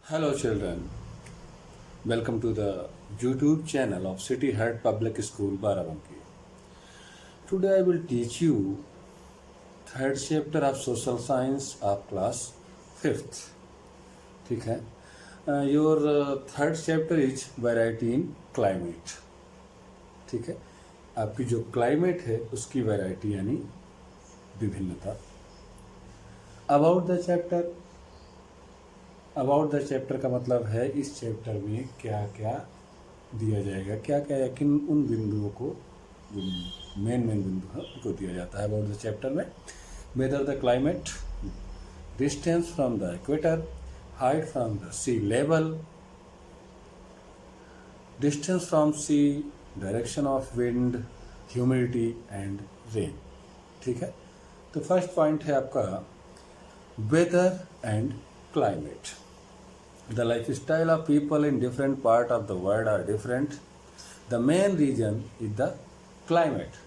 Hello, children. Welcome to the YouTube channel of City Head Public School, Barabanki. Today, I will teach you third chapter of Social Science of class 5th. ठीक है. Your third chapter is Variety in Climate. ठीक है. आपकी जो climate है उसकी variety यानी विभिन्नता. अबाउट द चैप्टर का मतलब है इस चैप्टर में क्या क्या दिया जाएगा, क्या क्या किन उन बिंदुओं को, जो मेन बिंदु है उनको दिया जाता है अबाउट द चैप्टर में. Weather the climate, distance from the equator, height from the sea level, distance from sea, direction of wind, humidity and rain. ठीक है. तो फर्स्ट पॉइंट है आपका weather and climate. The lifestyle of people in different part of the world are different. The main reason is the climate.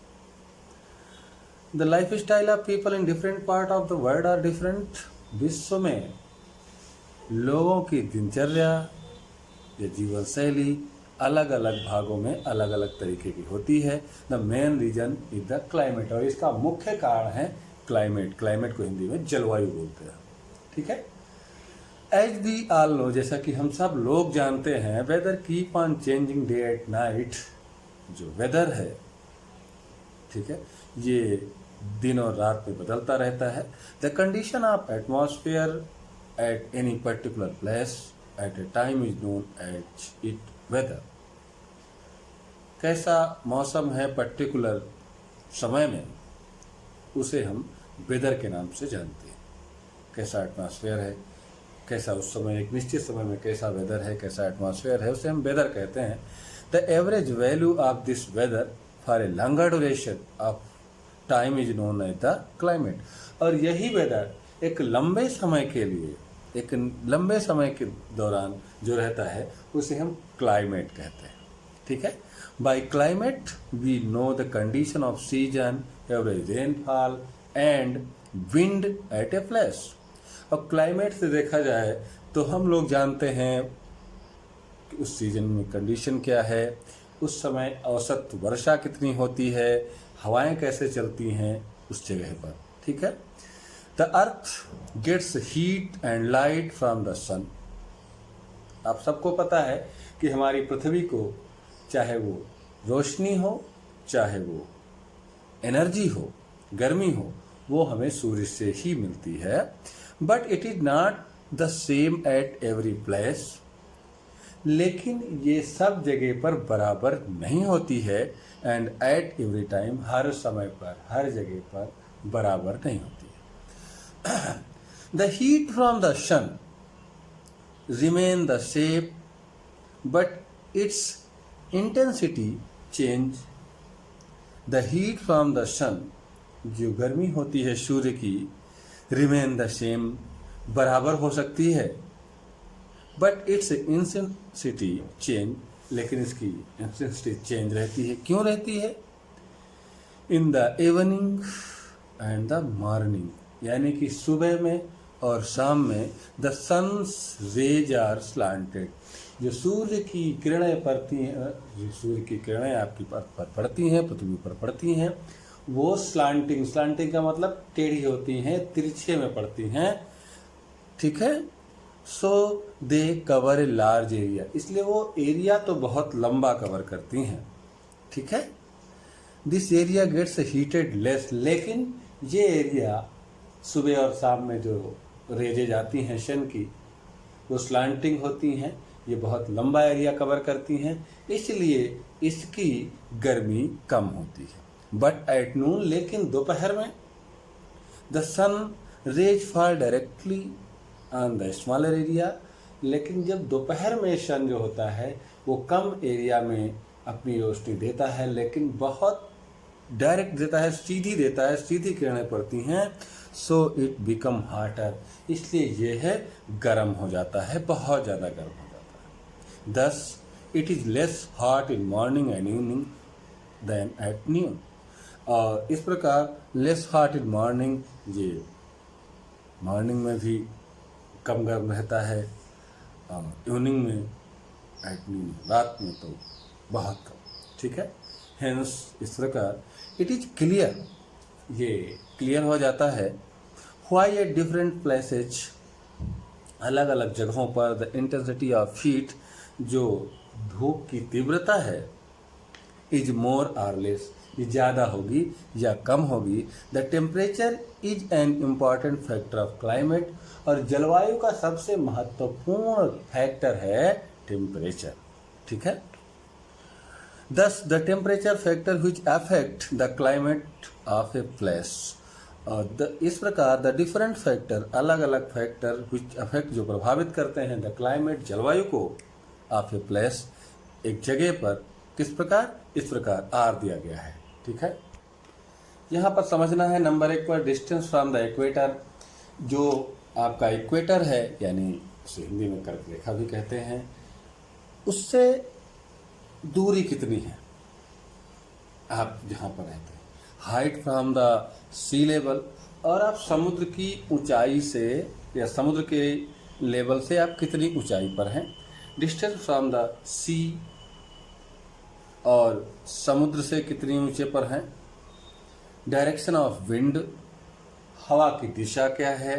The lifestyle of people in different part of the world are different. विश्व में लोगों की दिनचर्या या जीवन शैली अलग अलग भागों में अलग अलग तरीके की होती है. The main reason is the climate. और इसका मुख्य कारण है क्लाइमेट. क्लाइमेट को हिंदी में जलवायु बोलते हैं. ठीक है. एज वी ऑल नो, जैसा कि हम सब लोग जानते हैं, weather keep on changing day at night. जो वेदर है, ठीक है, ये दिन और रात में बदलता रहता है. The condition of atmosphere at any particular place at a time is known as it weather. कैसा मौसम है पर्टिकुलर समय में, उसे हम वेदर के नाम से जानते हैं. कैसा एटमॉस्फेयर है, कैसा उस समय एक निश्चित समय में कैसा वेदर है, कैसा एटमॉस्फेयर है, उसे हम वेदर कहते हैं. The average value of this weather for a longer duration of time is known as the climate. और यही वेदर एक लंबे समय के लिए, एक लंबे समय के दौरान जो रहता है उसे हम क्लाइमेट कहते हैं. ठीक है. By climate we know the condition of season, average rainfall and wind at a place. और क्लाइमेट से देखा जाए तो हम लोग जानते हैं कि उस सीजन में कंडीशन क्या है, उस समय औसत वर्षा कितनी होती है, हवाएं कैसे चलती हैं उस जगह पर. ठीक है. The earth gets heat and light from the sun. आप सबको पता है कि हमारी पृथ्वी को, चाहे वो रोशनी हो, चाहे वो एनर्जी हो, गर्मी हो, वो हमें सूर्य से ही मिलती है. But it is not the same at every place. लेकिन ये सब जगह पर बराबर नहीं होती है. एंड एट एवरी टाइम, हर समय पर, हर जगह पर बराबर नहीं होती है. The heat from the sun remain the same but its intensity change. The heat from the sun, जो गर्मी होती है सूर्य की, रिमेन द सेम, बराबर हो सकती है. बट इट्स इंटेंसिटी चेंज, लेकिन इसकी इंटेंसिटी चेंज रहती है. क्यों रहती है? In the evening and the morning, यानी कि सुबह में और शाम में. The sun's rays are slanted. जो सूर्य की किरणें पड़ती हैं, जो सूर्य की किरणें आपकी पर पड़ती हैं, पृथ्वी पर पड़ती हैं, वो स्लांटिंग का मतलब टेढ़ी होती हैं, तिरछे में पड़ती हैं. ठीक है. सो दे कवर ए लार्ज एरिया. इसलिए वो एरिया तो बहुत लंबा कवर करती हैं. ठीक है. This area gets heated less. लेकिन ये एरिया सुबह और शाम में जो रेजेज आती हैं सन की, वो स्लांटिंग होती हैं, ये बहुत लंबा एरिया कवर करती हैं, इसलिए इसकी गर्मी कम होती है. बट एट नून, लेकिन दोपहर में, the sun rays fall directly on the smaller area. लेकिन जब दोपहर में सन जो होता है वो कम एरिया में अपनी रोशनी देता है, लेकिन बहुत डायरेक्ट देता है, सीधी देता है, सीधी किरणें पड़ती हैं. So it become hotter. इसलिए ये है गर्म हो जाता है, बहुत ज़्यादा गर्म हो जाता है. Thus it is less hot in morning and evening than at noon. और इस प्रकार लेस हॉट इन मॉर्निंग, ये मॉर्निंग में भी कम गर्म रहता है इवनिंग में, एटनिंग रात में तो बहुत कम, ठीक है। हेंस इस प्रकार इट इज क्लियर, ये क्लियर हो जाता है व्हाई एट डिफरेंट प्लेसेज, अलग अलग जगहों पर द इंटेंसिटी ऑफ हीट, जो धूप की तीव्रता है, इज मोर और लेस, ये ज़्यादा होगी या कम होगी। The temperature is an important factor of climate, और जलवायु का सबसे महत्वपूर्ण फैक्टर है टेम्परेचर, ठीक है। दस the temperature factor which affect the climate of a place, और इस प्रकार द डिफरेंट फैक्टर, अलग अलग फैक्टर विच अफेक्ट, जो प्रभावित करते हैं द क्लाइमेट, जलवायु को, ऑफ ए प्लेस, एक जगह पर, किस प्रकार, इस प्रकार आर दिया गया है, ठीक है। यहाँ पर समझना है नंबर 1 पर डिस्टेंस फ्रॉम द इक्वेटर, जो आपका इक्वेटर है, यानी उसे हिंदी में कर्क रेखा भी कहते हैं, उससे दूरी कितनी है आप जहाँ पर रहते हैं। Height from the sea level, और आप समुद्र की ऊंचाई से या समुद्र के लेवल से आप कितनी ऊंचाई पर हैं। डिस्टेंस फ्रॉम द सी, और समुद्र से कितनी ऊंचे पर हैं। डायरेक्शन ऑफ विंड, हवा की दिशा क्या है।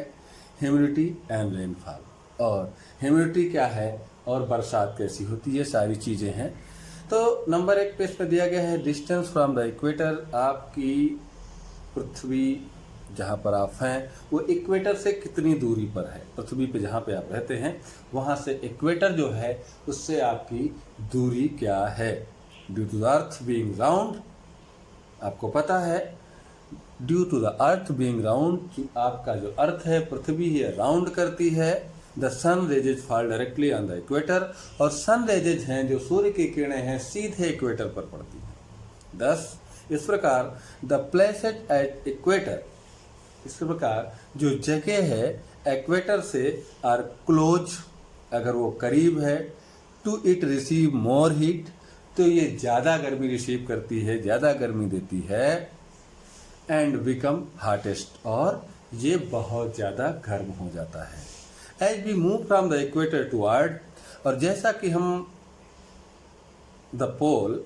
ह्यूमिडिटी एंड रेनफॉल, और ह्यूमिडिटी क्या है और बरसात कैसी होती है, ये सारी चीज़ें हैं। तो नंबर 1 पे इस पर दिया गया है डिस्टेंस फ्रॉम द इक्वेटर, आपकी पृथ्वी जहाँ पर आप हैं वो इक्वेटर से कितनी दूरी पर है। पृथ्वी पे जहाँ पे आप रहते हैं वहाँ से इक्वेटर जो है उससे आपकी दूरी क्या है। Due to the earth being round, आपको पता है due to the earth being round, आपका जो अर्थ है पृथ्वी है राउंड करती है। The sun rays fall directly on the equator, और सन रेजेज हैं जो सूर्य की किरणें हैं सीधे इक्वेटर पर पड़ती हैं। 10 इस प्रकार द प्लेसेज एट इक्वेटर, इस प्रकार जो जगह है इक्वेटर से आर क्लोज, अगर वो करीब है, to it receive more heat, तो ये ज़्यादा गर्मी रिसीव करती है, ज़्यादा गर्मी देती है। एंड बिकम हॉटेस्ट, और ये बहुत ज़्यादा गर्म हो जाता है। As we move from the equator toward, और जैसा कि हम the pole,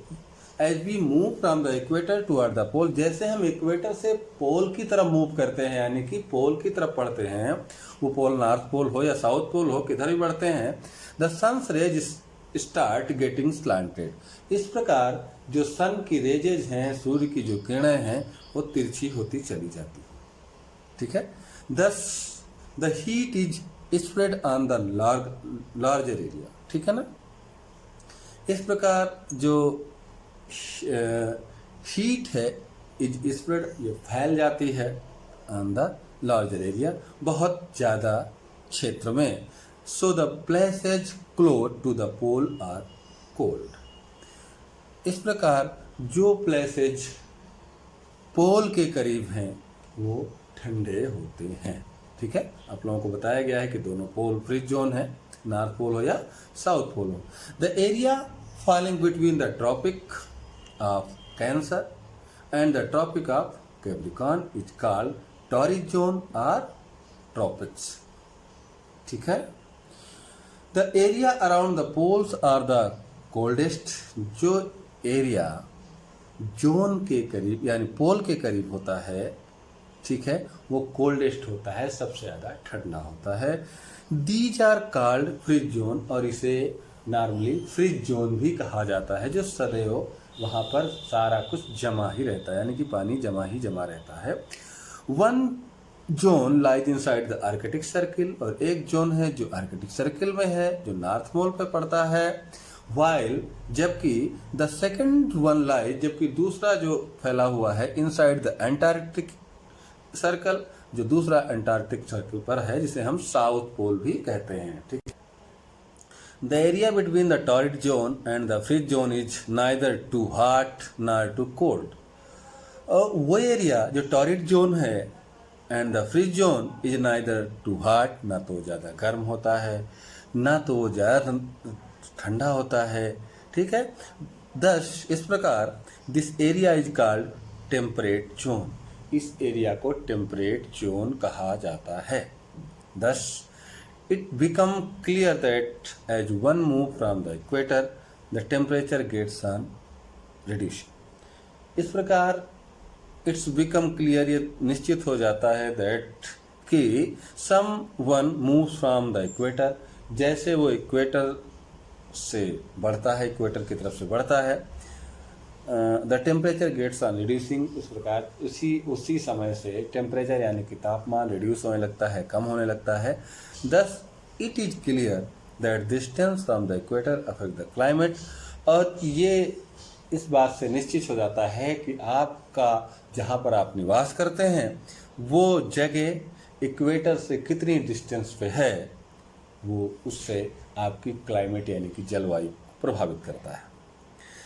as we move from the equator toward the pole, जैसे हम इक्वेटर से पोल की तरफ मूव करते हैं, यानी कि पोल की तरफ बढ़ते हैं, वो पोल नॉर्थ पोल हो या साउथ पोल हो, किधर भी बढ़ते हैं, the sun's rays start getting slanted, इस प्रकार जो सन की रेजेज हैं, सूर्य की जो किरणें हैं वो तिरछी होती चली जाती, ठीक है। दस the heat is spread on the larger area, ठीक है ना। इस प्रकार जो हीट है इज स्प्रेड, ये फैल जाती है ऑन द लार्जर एरिया, बहुत ज़्यादा क्षेत्र में। So the places close to the pole are cold, इस प्रकार जो प्लेसेज पोल के करीब हैं वो ठंडे होते हैं, ठीक है। आप लोगों को बताया गया है कि दोनों पोल फ्रीज जोन है, नॉर्थ पोल हो या साउथ पोल हो। The area falling between the tropic of Cancer and the tropic of Capricorn is called torrid zone और ट्रॉपिक्स, ठीक है। The area around the poles are the coldest, जो area zone के करीब यानी पोल के करीब होता है, ठीक है, वो कोल्डेस्ट होता है, सबसे ज़्यादा ठंडा होता है। These are called frigid zone, और इसे नॉर्मली फ्रिज जोन भी कहा जाता है, जो सदैव वहाँ पर सारा कुछ जमा ही रहता है, यानी कि पानी जमा रहता है। One zone lies inside the Arctic circle, और एक जोन है जो आर्कटिक सर्किल में है, जो नॉर्थ पोल पे पड़ता है। वाइल, जबकि द सेकंड वन लाइज, जबकि दूसरा जो फैला हुआ है इनसाइड द एंटार्क्टिक सर्कल, जो दूसरा एंटार्क्टिक सर्कल पर है, जिसे हम साउथ पोल भी कहते हैं, ठीक। The area between the torrid zone and the frigid zone is neither too hot nor too cold, और वो एरिया जो टॉरिड जोन है and the frigid zone is neither too hot, ना तो ज़्यादा गर्म होता है ना तो ज़्यादा ठंडा होता है, ठीक है। 10 इस प्रकार this area is called temperate zone, इस एरिया को टेम्परेट जोन कहा जाता है। 10 it become clear that as one move from the equator, the temperature gets on reducing. इस प्रकार इट्स बिकम क्लियर, ये निश्चित हो जाता है दैट कि someone moves from the equator, जैसे वो इक्वेटर से बढ़ता है, इक्वेटर की तरफ से बढ़ता है, the temperature gets on reducing, इस प्रकार उसी समय से टेम्परेचर यानी कि तापमान रिड्यूस होने लगता है, कम होने लगता है. Thus it is clear that distance from the equator affect the climate, और ये इस बात से निश्चित हो जाता है कि आपका जहाँ पर आप निवास करते हैं वो जगह इक्वेटर से कितनी डिस्टेंस पे है, वो उससे आपकी क्लाइमेट यानी कि जलवायु प्रभावित करता है.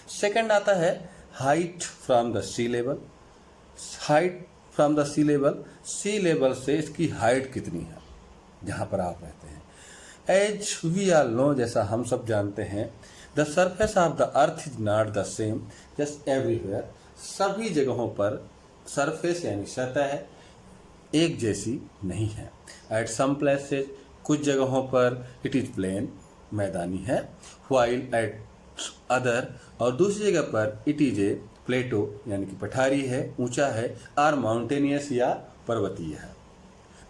सेकंड आता है height from the sea level. Height from the sea level, sea level से इसकी हाइट कितनी है जहाँ पर आप रहते हैं. एज वी आल नो, जैसा हम सब जानते हैं, the surface of the earth is not the same just everywhere. सभी जगहों पर सरफेस यानी सतह एक जैसी नहीं है. एट सम प्लेसेस, कुछ जगहों पर इट इज प्लेन, मैदानी है, व्हाइल एट अदर, और दूसरी जगह पर इट इज ए प्लेटो यानी कि पठारी है, ऊंचा है, आर माउंटेनियस या पर्वतीय है.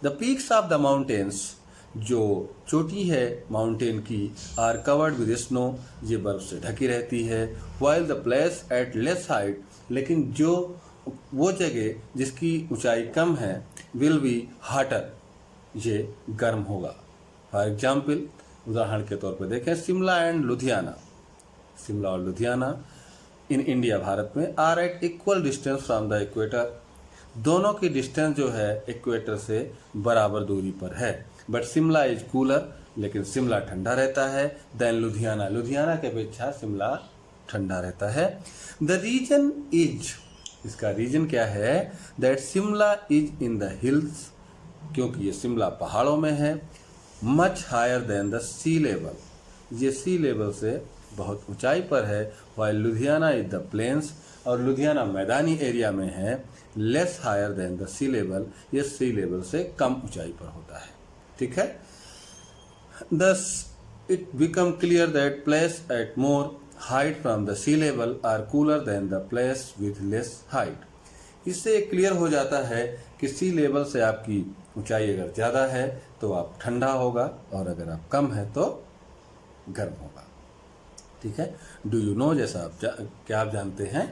The peaks of the mountains, जो चोटी है माउंटेन की, आर कवर्ड विद स्नो, ये बर्फ से ढकी रहती है. While the place at less height, लेकिन जो वो जगह जिसकी ऊंचाई कम है, विल बी हाटर, ये गर्म होगा. फॉर एग्जाम्पल, उदाहरण के तौर पर देखें, शिमला एंड लुधियाना. शिमला और लुधियाना इन इंडिया, भारत में, are at equal distance from the equator. दोनों की डिस्टेंस जो है इक्वेटर से बराबर दूरी पर है. बट शिमला इज कूलर, लेकिन शिमला ठंडा रहता है, देन लुधियाना, लुधियाना के अपेक्षा शिमला ठंडा रहता है. द रीजन इज, इसका रीजन क्या है, that Shimla is in the hills, क्योंकि ये शिमला पहाड़ों में है, much higher than the sea level, ये सी लेवल से बहुत ऊंचाई पर है. While Ludhiana is the plains, और लुधियाना मैदानी एरिया में है, less higher than the sea level, ये सी लेवल से कम ऊंचाई पर होता है. ठीक है. Thus it become clear that place at more height from the sea level are cooler than the place with less height. इससे क्लियर हो जाता है कि सी लेवल से आपकी ऊंचाई अगर ज़्यादा है तो आप ठंडा होगा, और अगर आप कम है तो गर्म होगा. ठीक है. डू यू नो, जैसा क्या आप जानते हैं,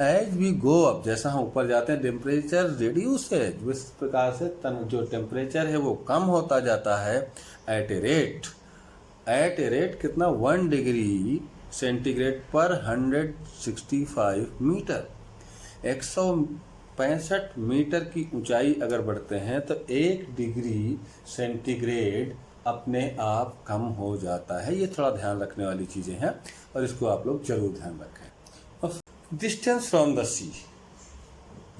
एज वी गो अप, जैसा हम ऊपर जाते हैं, टेम्परेचर रिड्यूसेज, इस प्रकार से जो टेम्परेचर है वो कम होता जाता है. एट ए रेट कितना, 1 डिग्री सेंटीग्रेड पर 165 मीटर. 165 मीटर की ऊंचाई अगर बढ़ते हैं तो 1 डिग्री सेंटीग्रेड अपने आप कम हो जाता है. ये थोड़ा ध्यान रखने वाली चीज़ें हैं और इसको आप लोग जरूर ध्यान रखें. डिस्टेंस फ्रॉम द सी,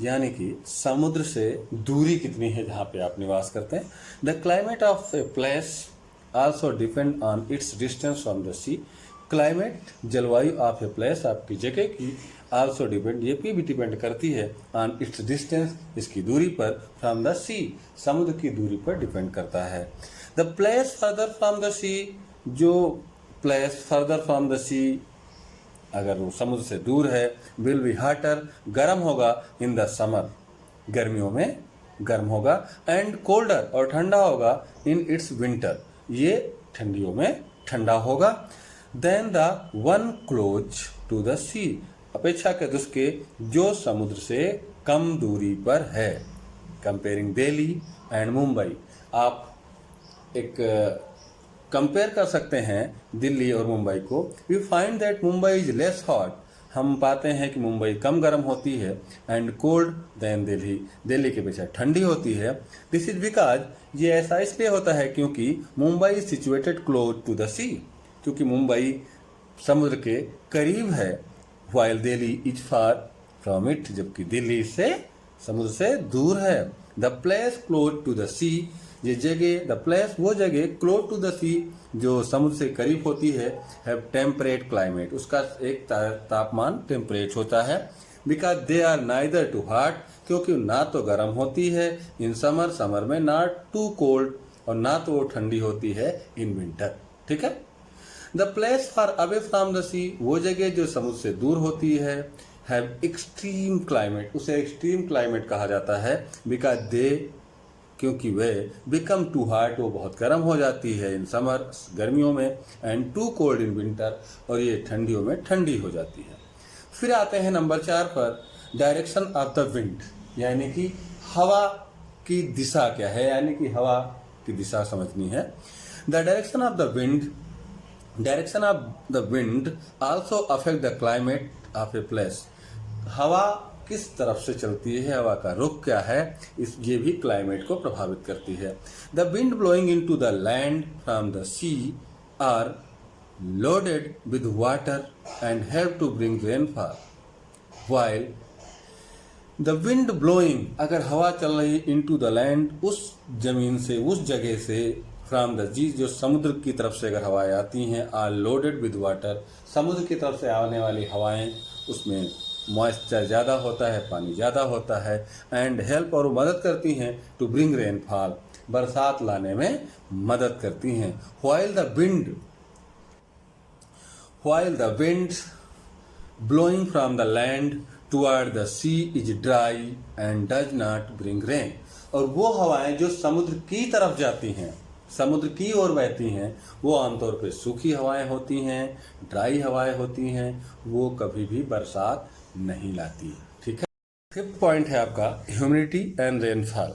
यानी कि समुद्र से दूरी कितनी है जहाँ पे आप निवास करते हैं. The climate of a place also depend on its distance from the sea. Climate, जलवायु ऑफ ए प्लेस, आपकी जगह की, आल्सो डिपेंड, ये भी डिपेंड करती है, ऑन इट्स डिस्टेंस, इसकी दूरी पर, फ्रॉम द सी, समुद्र की दूरी पर डिपेंड करता है. The place further from the sea, जो place further from the sea अगर वो समुद्र से दूर है, विल बी हाटर, गर्म होगा, इन द समर, गर्मियों में गर्म होगा, एंड कोल्डर, और ठंडा होगा, इन इट्स विंटर, ये ठंडियों में ठंडा होगा. Then the one close to the sea, अपेक्षा के उसके जो समुद्र से कम दूरी पर है. कंपेयरिंग दिल्ली एंड मुंबई, आप एक कंपेयर कर सकते हैं दिल्ली और मुंबई को. We find that Mumbai is less hot, हम पाते हैं कि मुंबई कम गर्म होती है, and cold than Delhi, Delhi के अपेक्षा ठंडी होती है. दिस इज बिकॉज, ये ऐसा इसलिए होता है क्योंकि Mumbai is situated close to the sea, क्योंकि मुंबई समुद्र के करीब है, while Delhi is far from it, जबकि दिल्ली से समुद्र से दूर है. The place close to the sea, ये जगह, द प्लेस वो जगह, क्लोज टू द सी, जो समुद्र से करीब होती है, हैव टेम्परेट क्लाइमेट, उसका एक तापमान टेम्परेट होता है. Because they are neither too hot, क्योंकि ना तो गर्म होती है, इन समर, समर में, नॉट टू कोल्ड, और ना तो वो ठंडी होती है इन विंटर। ठीक है। The place far away from the sea, वो जगह जो समुद्र से दूर होती है, हैव एक्सट्रीम क्लाइमेट, उसे एक्सट्रीम क्लाइमेट कहा जाता है। बिकॉज दे, क्योंकि वे बिकम टू हॉट, वो बहुत गर्म हो जाती है इन समर, गर्मियों में, and too cold in winter, और ये ठंडियों में ठंडी हो जाती है। फिर आते हैं नंबर 4 पर, डायरेक्शन ऑफ द विंड, यानी कि हवा की दिशा क्या है, यानी कि हवा की दिशा समझनी है। The direction of the wind, direction of the wind also affect the climate of a place, हवा किस तरफ से चलती है, हवा का रुख क्या है, इस ये भी क्लाइमेट को प्रभावित करती है। The wind blowing into the land from the sea are loaded with water and have to bring rainfall, while the wind blowing, अगर हवा चल रही इन टू द लैंड, उस जमीन से, उस जगह से, फ्रॉम द सी, जो समुद्र की तरफ से अगर हवाएं आती हैं, आर लोडेड विद वाटर, समुद्र की तरफ से आने वाली हवाएं, उसमें मॉइस्चर ज़्यादा होता है, पानी ज़्यादा होता है, एंड हेल्प, और मदद करती हैं टू ब्रिंग रेनफॉल, बरसात लाने में मदद करती हैं। While the wind blowing from the land toward the sea is dry and does not bring rain, और वो हवाएं जो समुद्र की तरफ जाती हैं, समुद्र की ओर बहती हैं, वो आमतौर पे सूखी हवाएं होती हैं, ड्राई हवाएं होती हैं, वो कभी भी बरसात नहीं लाती। ठीक है। फिफ्थ पॉइंट है आपका humidity and rainfall.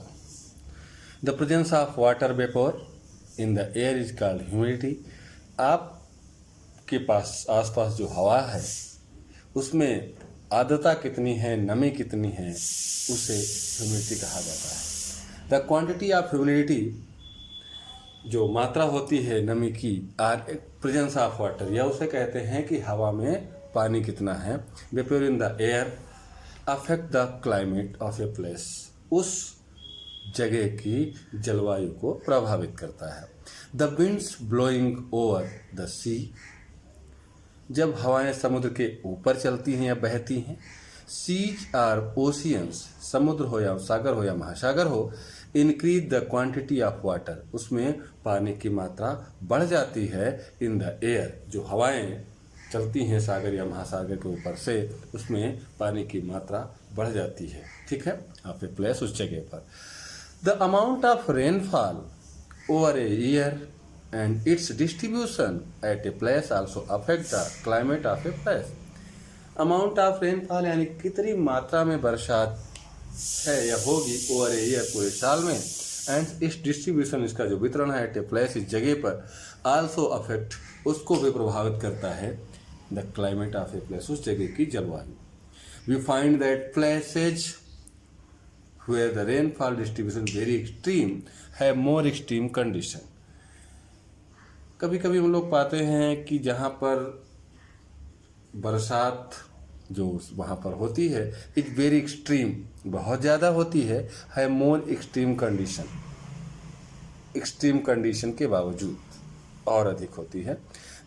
The presence of water vapour in the air is called humidity. आपके पास आसपास जो हवा है उसमें आर्द्रता कितनी है, नमी कितनी है, उसे ह्यूमिडिटी कहा जाता है। द क्वांटिटी ऑफ ह्यूमिडिटी, जो मात्रा होती है नमी की, आर प्रेजेंस ऑफ वाटर, या उसे कहते हैं कि हवा में पानी कितना है, vapour in the air affect the climate of a place, उस जगह की जलवायु को प्रभावित करता है। The winds blowing over the sea, जब हवाएं समुद्र के ऊपर चलती हैं या बहती हैं। सीज आर ओशियंस, समुद्र हो या सागर हो या महासागर हो, increase the quantity of water, उसमें पानी की मात्रा बढ़ जाती है। इन द एयर, जो हवाएं चलती हैं सागर या महासागर के ऊपर से, उसमें पानी की मात्रा बढ़ जाती है। ठीक है, आप ए प्लेस, उस जगह पर। The amount of rainfall over a year and its distribution at a place also affect the climate of a place. Amount of rainfall यानी कितनी मात्रा में बरसात है या होगी ओवर ए ईयर, पूरे साल में, एंड इस डिस्ट्रीब्यूशन, इसका जो वितरण है एट ए प्लेस, इस जगह पर, आल्सो अफेक्ट, उसको भी प्रभावित करता है the climate of a place, उस जगह की जलवायु। We find that places where the rainfall distribution very extreme have more extreme condition. कभी कभी हम लोग पाते हैं कि जहाँ पर बरसात जो वहाँ पर होती है, इट वेरी एक्सट्रीम, बहुत ज़्यादा होती है मोर एक्सट्रीम कंडीशन, एक्सट्रीम कंडीशन के बावजूद और अधिक होती है।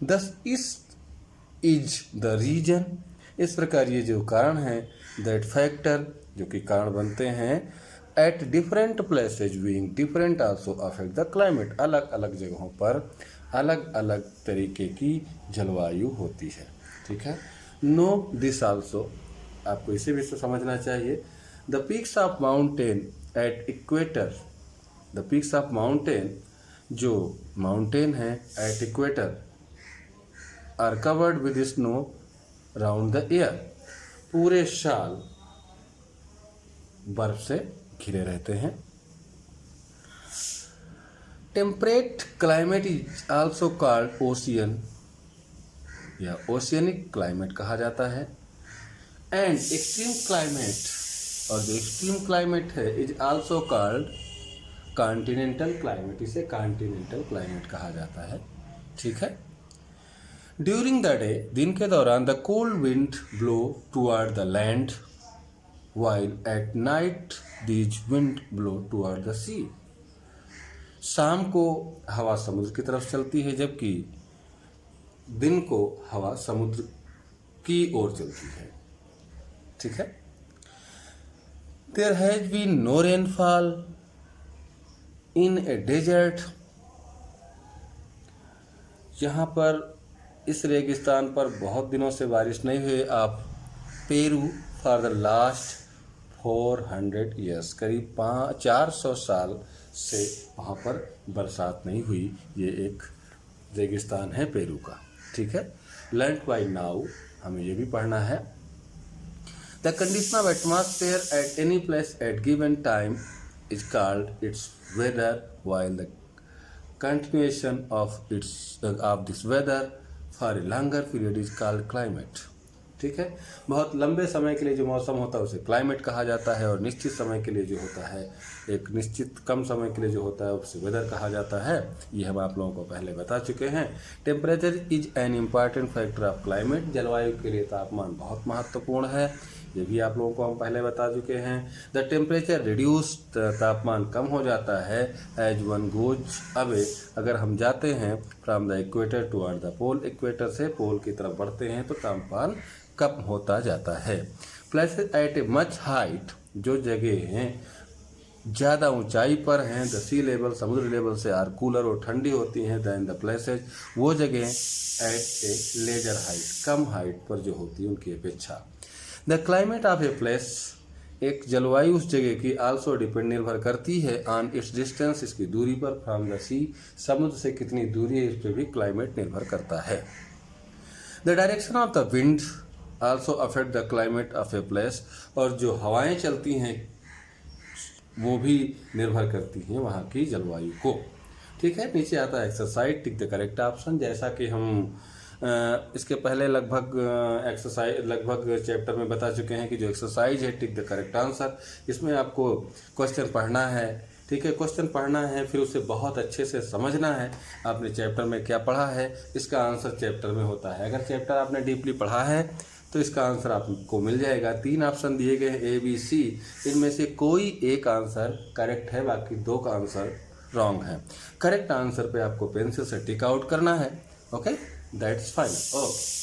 दस इज द रीजन, इस प्रकार ये जो कारण है, दैट फैक्टर, जो कि कारण बनते हैं, at different places being different also affect the climate, अलग अलग जगहों पर अलग अलग तरीके की जलवायु होती है। ठीक है। नो दिस आल्सो, आपको इसे भी समझना चाहिए। The peaks of mountain at equator, the peaks of mountain, जो माउंटेन है at equator, are covered with snow round the year, पूरे साल बर्फ से घिरे रहते हैं। Temperate climate is also called ocean, या ओशियनिक क्लाइमेट कहा जाता है। एंड एक्सट्रीम क्लाइमेट, और जो एक्सट्रीम क्लाइमेट है, is also called continental climate, इसे कॉन्टिनेंटल क्लाइमेट कहा जाता है। ठीक है। ड्यूरिंग द डे, दिन के दौरान, the cold wind blow toward the land, while at night these wind blow toward the sea. शाम को हवा समुद्र की तरफ चलती है, जबकि दिन को हवा समुद्र की ओर चलती है। ठीक है। There has been no rainfall in a desert, यहाँ पर इस रेगिस्तान पर बहुत दिनों से बारिश नहीं हुई। आप Peru for the last 400 years, करीब 400 साल से वहाँ पर बरसात नहीं हुई। ये एक रेगिस्तान है पेरू का, ठीक है। लर्न बाय नाउ, हमें ये भी पढ़ना है। The condition of atmosphere at any place at given time is called its weather, while the continuation of this weather for a longer period is called climate, ठीक है। बहुत लंबे समय के लिए जो मौसम होता है उसे क्लाइमेट कहा जाता है, और निश्चित समय के लिए जो होता है, एक निश्चित कम समय के लिए जो होता है उसे वेदर कहा जाता है। ये हम आप लोगों को पहले बता चुके हैं। Temperature is an important factor of climate, जलवायु के लिए तापमान बहुत महत्वपूर्ण है, ये भी आप लोगों को हम पहले बता चुके हैं। द टेम्परेचर रिड्यूस, तापमान कम हो जाता है, एज वन गोज अवे, अगर हम जाते हैं from the equator toward the pole, equator से पोल की तरफ बढ़ते हैं तो तापमान कम होता जाता है। Places at a much height, जो जगह हैं ज़्यादा ऊंचाई पर हैं, द सी लेवल, समुद्र लेवल से आर कूलर और ठंडी होती हैं, दैन द प्लेसेज, वो जगह एट ए लेजर हाइट, कम हाइट पर जो होती है उनकी अपेक्षा। The climate of a place, एक जलवायु उस जगह की आल्सो डिपेंड, निर्भर करती है ऑन इट्स डिस्टेंस, इसकी दूरी पर, फ्रॉम द सी, समुद्र से कितनी दूरी है इस पर भी क्लाइमेट निर्भर करता है। The direction of the wind also affect the climate of a place, और जो हवाएं चलती हैं वो भी निर्भर करती हैं वहाँ की जलवायु को, ठीक है। नीचे आता है exercise, tick the correct option. जैसा कि हम इसके पहले लगभग चैप्टर में बता चुके हैं कि जो एक्सरसाइज है टिक द करेक्ट आंसर, इसमें आपको क्वेश्चन पढ़ना है, ठीक है। क्वेश्चन पढ़ना है, फिर उसे बहुत अच्छे से समझना है, आपने चैप्टर में क्या पढ़ा है इसका आंसर चैप्टर में होता है। अगर चैप्टर आपने डीपली पढ़ा है तो इसका आंसर आपको मिल जाएगा। 3 ऑप्शन दिए गए हैं ए बी सी, इनमें से कोई एक आंसर करेक्ट है, बाकी 2 का आंसर रॉन्ग है। करेक्ट आंसर पे आपको पेंसिल से टिक आउट करना है, ओके, दैट्स फाइन, ओके।